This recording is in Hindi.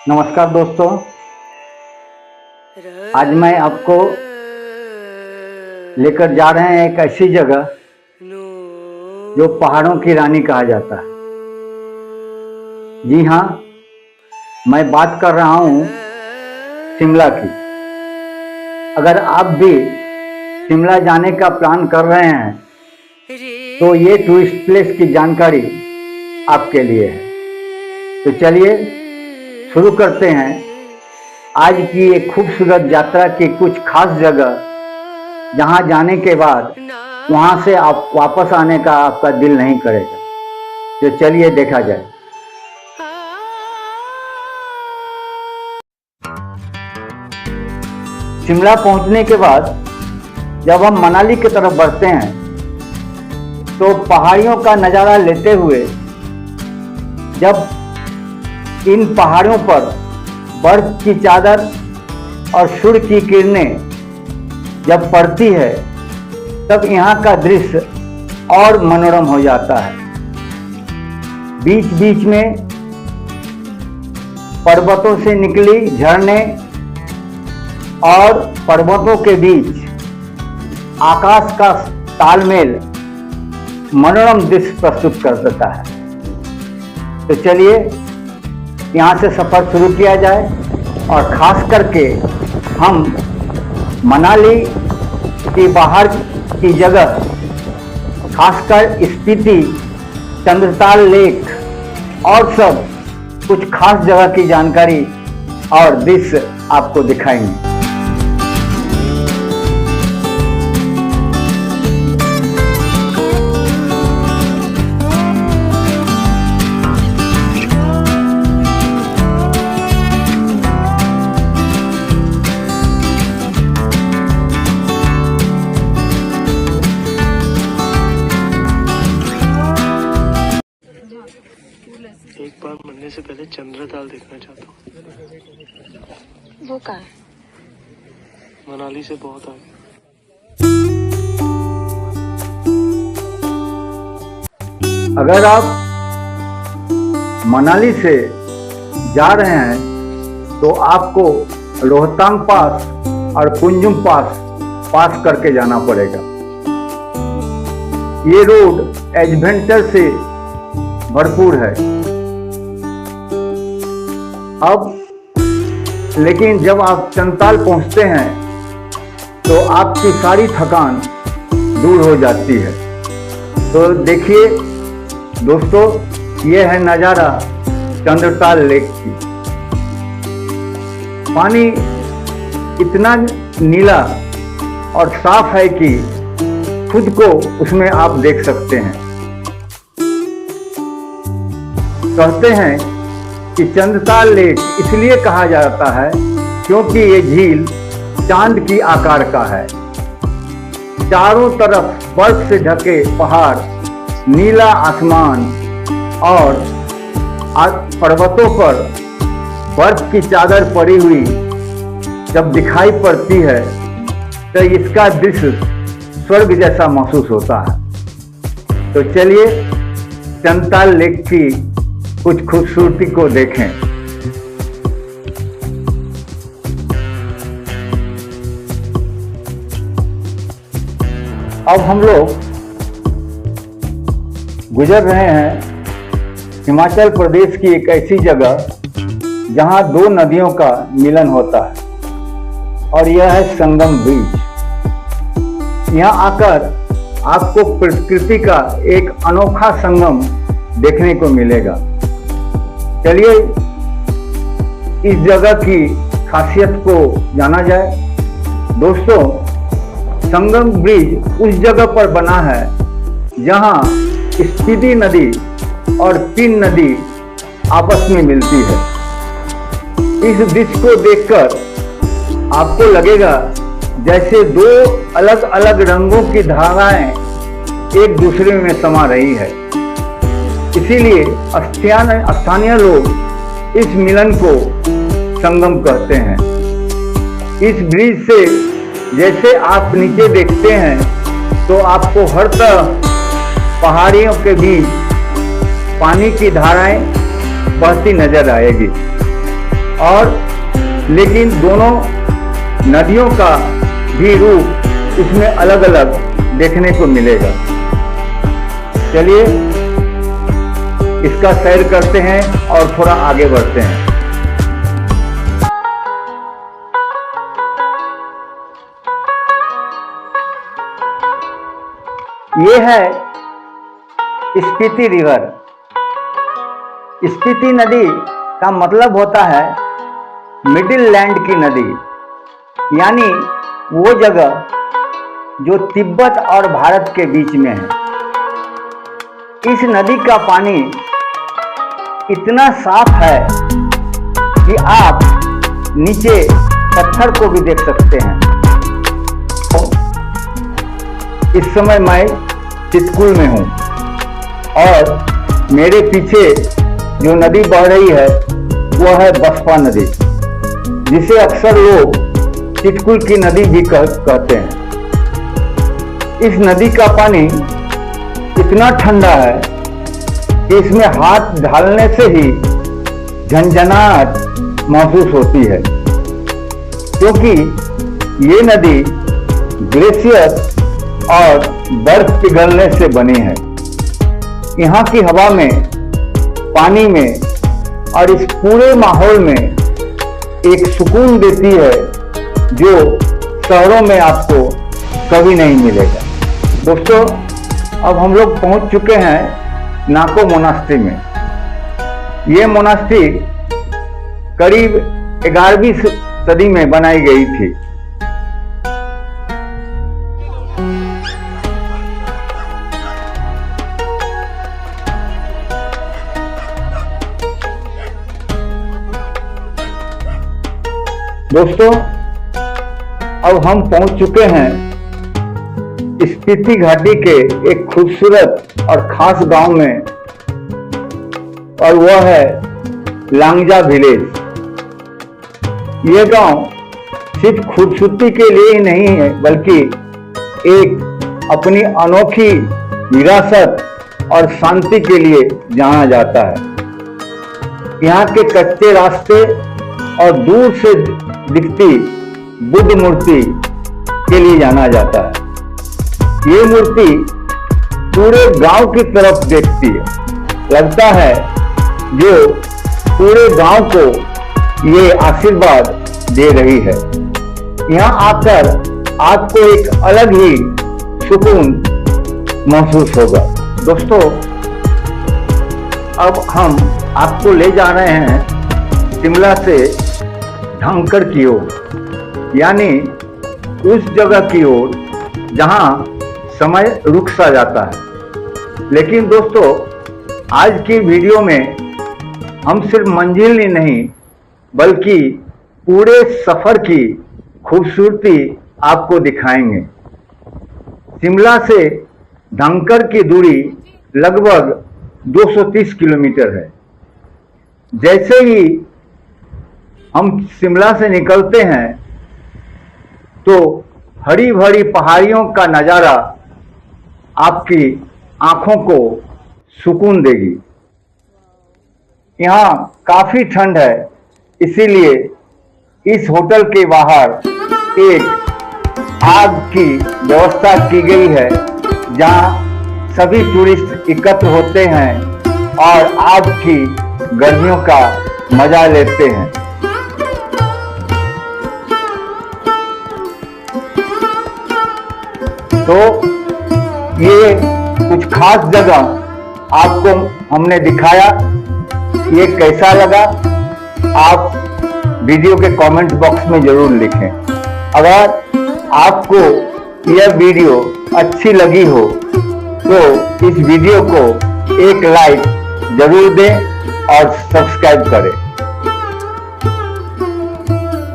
नमस्कार दोस्तों, आज मैं आपको लेकर जा रहे हैं एक ऐसी जगह जो पहाड़ों की रानी कहा जाता है। जी हाँ, मैं बात कर रहा हूँ शिमला की। अगर आप भी शिमला जाने का प्लान कर रहे हैं तो ये टूरिस्ट प्लेस की जानकारी आपके लिए है। तो चलिए शुरू करते हैं आज की एक खूबसूरत यात्रा की कुछ खास जगह जहां जाने के बाद वहां से आप वापस आने का आपका दिल नहीं करेगा। तो चलिए देखा जाए। शिमला पहुंचने के बाद जब हम मनाली की तरफ बढ़ते हैं तो पहाड़ियों का नज़ारा लेते हुए जब इन पहाड़ों पर बर्फ की चादर और सूर्य की किरणें जब पड़ती है तब यहाँ का दृश्य और मनोरम हो जाता है। बीच बीच में पर्वतों से निकली झरने और पर्वतों के बीच आकाश का तालमेल मनोरम दृश्य प्रस्तुत कर देता है। तो चलिए यहाँ से सफर शुरू किया जाए और खास करके हम मनाली की बाहर की जगह खासकर स्पीति, चंद्रताल लेक और सब कुछ खास जगह की जानकारी और दृश्य आपको दिखाएंगे। एक बार मरने से पहले चंद्रताल देखना चाहता हूँ। वो कहाँ है? मनाली से बहुत आगे। अगर आप मनाली से जा रहे हैं तो आपको रोहतांग पास और कुंजुम पास करके जाना पड़ेगा। ये रोड एडवेंचर से भरपूर है। अब लेकिन जब आप चंद्रताल पहुंचते हैं तो आपकी सारी थकान दूर हो जाती है। तो देखिए दोस्तों, ये है नज़ारा चंद्रताल लेक की। पानी इतना नीला और साफ है कि खुद को उसमें आप देख सकते हैं। कहते हैं कि चंद्रताल लेक इसलिए कहा जाता है क्योंकि ये झील चांद की आकार का है। चारों तरफ बर्फ से ढके पहाड़, नीला आसमान और पर्वतों पर बर्फ की चादर पड़ी हुई जब दिखाई पड़ती है तो इसका दृश्य स्वर्ग जैसा महसूस होता है। तो चलिए चंद्रताल लेक की कुछ खूबसूरती को देखें। अब हम लोग गुजर रहे हैं हिमाचल प्रदेश की एक ऐसी जगह जहां दो नदियों का मिलन होता है और यह है संगम ब्रिज। यहां आकर आपको प्रकृति का एक अनोखा संगम देखने को मिलेगा। चलिए इस जगह की खासियत को जाना जाए। दोस्तों, संगम ब्रिज उस जगह पर बना है जहां स्पीति नदी और पिन नदी आपस में मिलती है। इस दृश्य को देखकर आपको लगेगा जैसे दो अलग अलग रंगों की धाराएं एक दूसरे में समा रही है। इसीलिए स्थानीय लोग इस मिलन को संगम कहते हैं। इस ब्रिज से जैसे आप नीचे देखते हैं तो आपको हर तरफ पहाड़ियों के बीच पानी की धाराएं बहती नजर आएगी। और लेकिन दोनों नदियों का भी रूप इसमें अलग अलग देखने को मिलेगा। चलिए इसका सैर करते हैं और थोड़ा आगे बढ़ते हैं। ये है स्पीति रिवर। स्पीति नदी का मतलब होता है मिडिल लैंड की नदी, यानी वो जगह जो तिब्बत और भारत के बीच में है। इस नदी का पानी इतना साफ है कि आप नीचे पत्थर को भी देख सकते हैं। इस समय मैं चितकुल में हूँ और मेरे पीछे जो नदी बह रही है वो है बसपा नदी, जिसे अक्सर लोग चितकुल की नदी भी कहते हैं। इस नदी का पानी इतना ठंडा है कि इसमें हाथ डालने से ही झंझनाहट महसूस होती है, क्योंकि ये नदी ग्लेशियर और बर्फ पिघलने से बनी है। यहाँ की हवा में, पानी में और इस पूरे माहौल में एक सुकून देती है जो शहरों में आपको कभी नहीं मिलेगा। दोस्तों, अब हम लोग पहुंच चुके हैं नाको मोनास्ट्री में। ये मोनास्ट्री करीब 11वीं सदी में बनाई गई थी। दोस्तों, अब हम पहुंच चुके हैं स्पीति घाटी के एक खूबसूरत और खास गांव में, और वह है लांगजा विलेज। यह गांव सिर्फ खूबसूरती के लिए ही नहीं है, बल्कि एक अपनी अनोखी विरासत और शांति के लिए जाना जाता है। यहाँ के कच्चे रास्ते और दूर से दिखती बुद्ध मूर्ति के लिए जाना जाता है। ये मूर्ति पूरे गांव की तरफ देखती है। लगता है जो पूरे गांव को ये आशीर्वाद दे रही है। यहाँ आकर आपको एक अलग ही सुकून महसूस होगा। दोस्तों, अब हम आपको ले जा रहे हैं शिमला से धनकर की ओर, यानी उस जगह की ओर जहां समय रुक सा जाता है। लेकिन दोस्तों, आज की वीडियो में हम सिर्फ मंजिल ही नहीं बल्कि पूरे सफर की खूबसूरती आपको दिखाएंगे। शिमला से धनकर की दूरी लगभग 230 किलोमीटर है। जैसे ही हम शिमला से निकलते हैं तो हरी भरी पहाड़ियों का नज़ारा आपकी आंखों को सुकून देगी। यहाँ काफ़ी ठंड है, इसीलिए इस होटल के बाहर एक आग की व्यवस्था की गई है, जहाँ सभी टूरिस्ट एकत्र होते हैं और आग की गर्मियों का मजा लेते हैं। तो ये कुछ खास जगह आपको हमने दिखाया। ये कैसा लगा आप वीडियो के कमेंट बॉक्स में जरूर लिखें। अगर आपको यह वीडियो अच्छी लगी हो तो इस वीडियो को एक लाइक जरूर दें और सब्सक्राइब करें।